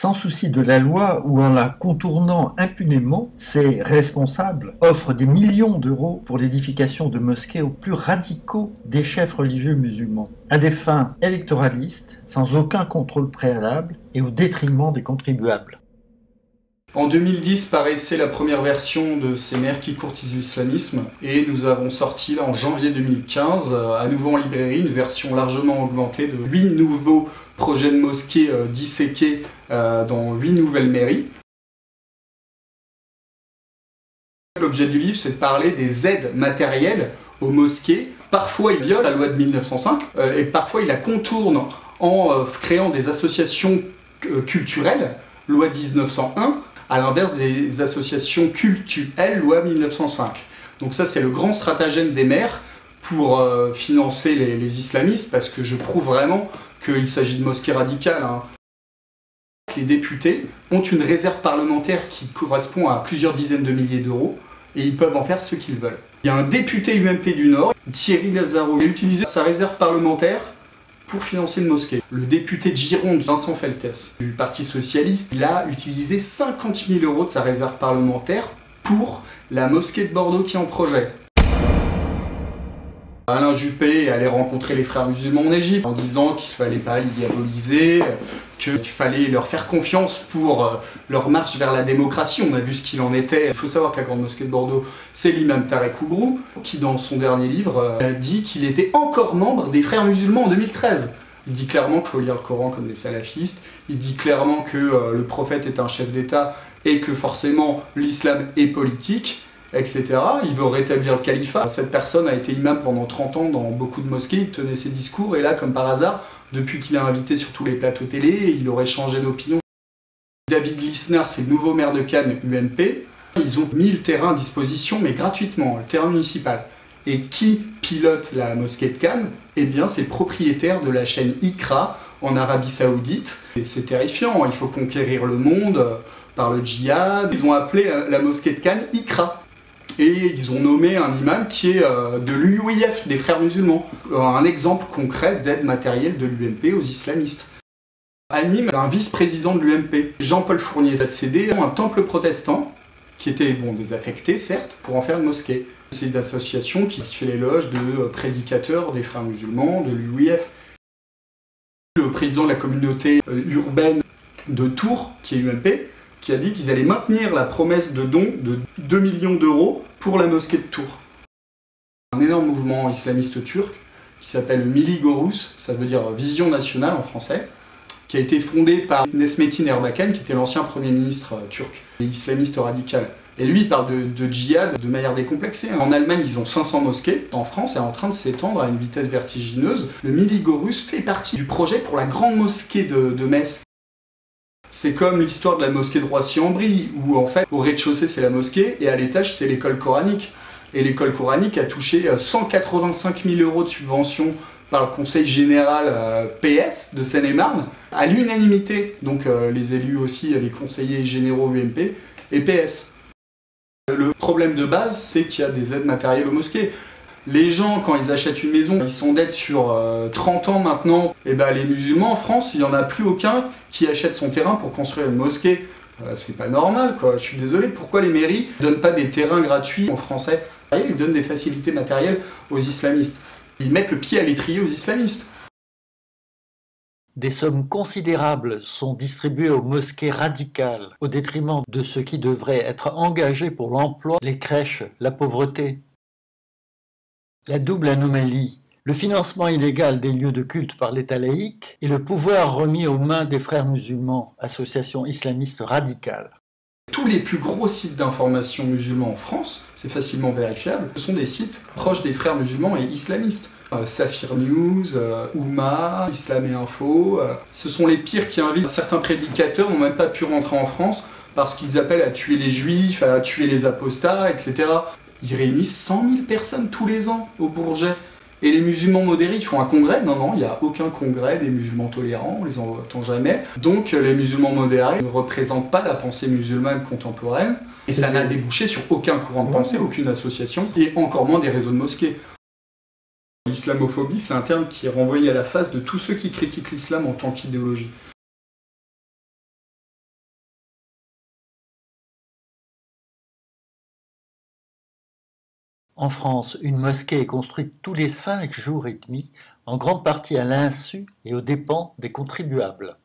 Sans souci de la loi ou en la contournant impunément, ces responsables offrent des millions d'euros pour l'édification de mosquées aux plus radicaux des chefs religieux musulmans, à des fins électoralistes, sans aucun contrôle préalable et au détriment des contribuables. En 2010 paraissait la première version de Ces mères qui courtisent l'islamisme et nous avons sorti là en janvier 2015, à nouveau en librairie, une version largement augmentée de 8 nouveaux projets de mosquées disséqués dans 8 nouvelles mairies. L'objet du livre, c'est de parler des aides matérielles aux mosquées. Parfois, il viole la loi de 1905 et parfois, il la contourne en créant des associations culturelles, loi 1901, à l'inverse des associations cultuelles, loi 1905. Donc ça, c'est le grand stratagème des maires pour financer les islamistes, parce que je prouve vraiment qu'il s'agit de mosquées radicales. Les députés ont une réserve parlementaire qui correspond à plusieurs dizaines de milliers d'euros, et ils peuvent en faire ce qu'ils veulent. Il y a un député UMP du Nord, Thierry Lazaro, qui a utilisé sa réserve parlementaire pour financer une mosquée. Le député de Gironde, Vincent Feltès, du Parti Socialiste, il a utilisé 50 000 euros de sa réserve parlementaire pour la mosquée de Bordeaux qui est en projet. Alain Juppé allait rencontrer les frères musulmans en Égypte en disant qu'il ne fallait pas les diaboliser, qu'il fallait leur faire confiance pour leur marche vers la démocratie. On a vu ce qu'il en était. Il faut savoir que la grande mosquée de Bordeaux, c'est l'imam Tarek Oubrou, qui dans son dernier livre a dit qu'il était encore membre des frères musulmans en 2013. Il dit clairement qu'il faut lire le Coran comme les salafistes, il dit clairement que le prophète est un chef d'État et que forcément l'islam est politique, etc. Il veut rétablir le califat. Cette personne a été imam pendant 30 ans dans beaucoup de mosquées, il tenait ses discours, et là, comme par hasard, depuis qu'il est invité sur tous les plateaux télé, il aurait changé d'opinion. David Lisnard, c'est le nouveau maire de Cannes, UMP. Ils ont mis le terrain à disposition, mais gratuitement, le terrain municipal. Et qui pilote la mosquée de Cannes? Eh bien, c'est le propriétaire de la chaîne Iqra en Arabie Saoudite. Et c'est terrifiant, il faut conquérir le monde par le djihad. Ils ont appelé la mosquée de Cannes Iqra. Et ils ont nommé un imam qui est de l'UIF, des frères musulmans. Un exemple concret d'aide matérielle de l'UMP aux islamistes. À Nîmes, un vice-président de l'UMP, Jean-Paul Fournier, a cédé un temple protestant, qui était désaffecté certes, pour en faire une mosquée. C'est une association qui fait l'éloge de prédicateurs des frères musulmans, de l'UIF. Le président de la communauté urbaine de Tours, qui est UMP, qui a dit qu'ils allaient maintenir la promesse de don de 2 millions d'euros pour la mosquée de Tours. Un énorme mouvement islamiste turc qui s'appelle Milli Görüş, ça veut dire Vision Nationale en français, qui a été fondé par Necmettin Erbakan, qui était l'ancien Premier ministre turc, islamiste radical. Et lui, il parle de djihad de manière décomplexée. En Allemagne, ils ont 500 mosquées. En France, c'est en train de s'étendre à une vitesse vertigineuse. Le Milli Görüş fait partie du projet pour la grande mosquée de Metz. C'est comme l'histoire de la mosquée de Roissy-en-Brie, où en fait, au rez-de-chaussée c'est la mosquée, et à l'étage c'est l'école coranique. Et l'école coranique a touché 185 000 euros de subvention par le Conseil général PS de Seine-et-Marne, à l'unanimité, donc les élus aussi, les conseillers généraux UMP et PS. Le problème de base, c'est qu'il y a des aides matérielles aux mosquées. Les gens, quand ils achètent une maison, ils s'endettent sur 30 ans maintenant. Et les musulmans en France, il n'y en a plus aucun qui achète son terrain pour construire une mosquée. C'est pas normal, quoi. Je suis désolé, pourquoi les mairies ne donnent pas des terrains gratuits en français? Ils donnent des facilités matérielles aux islamistes. Ils mettent le pied à l'étrier aux islamistes. Des sommes considérables sont distribuées aux mosquées radicales, au détriment de ceux qui devraient être engagés pour l'emploi, les crèches, la pauvreté. La double anomalie, le financement illégal des lieux de culte par l'État laïque et le pouvoir remis aux mains des frères musulmans, association islamiste radicale. Tous les plus gros sites d'information musulmans en France, c'est facilement vérifiable, ce sont des sites proches des frères musulmans et islamistes. Safir News, Oumma, Islam et Info, ce sont les pires qui invitent. Certains prédicateurs n'ont même pas pu rentrer en France parce qu'ils appellent à tuer les juifs, à tuer les apostats, etc. Ils réunissent 100 000 personnes tous les ans au Bourget. Et les musulmans modérés, ils font un congrès? Non, il n'y a aucun congrès des musulmans tolérants, on les entend jamais. Donc les musulmans modérés ne représentent pas la pensée musulmane contemporaine. Et ça n'a débouché sur aucun courant de pensée, aucune association, et encore moins des réseaux de mosquées. L'islamophobie, c'est un terme qui est renvoyé à la face de tous ceux qui critiquent l'islam en tant qu'idéologie. En France, une mosquée est construite tous les 5 jours et demi, en grande partie à l'insu et aux dépens des contribuables.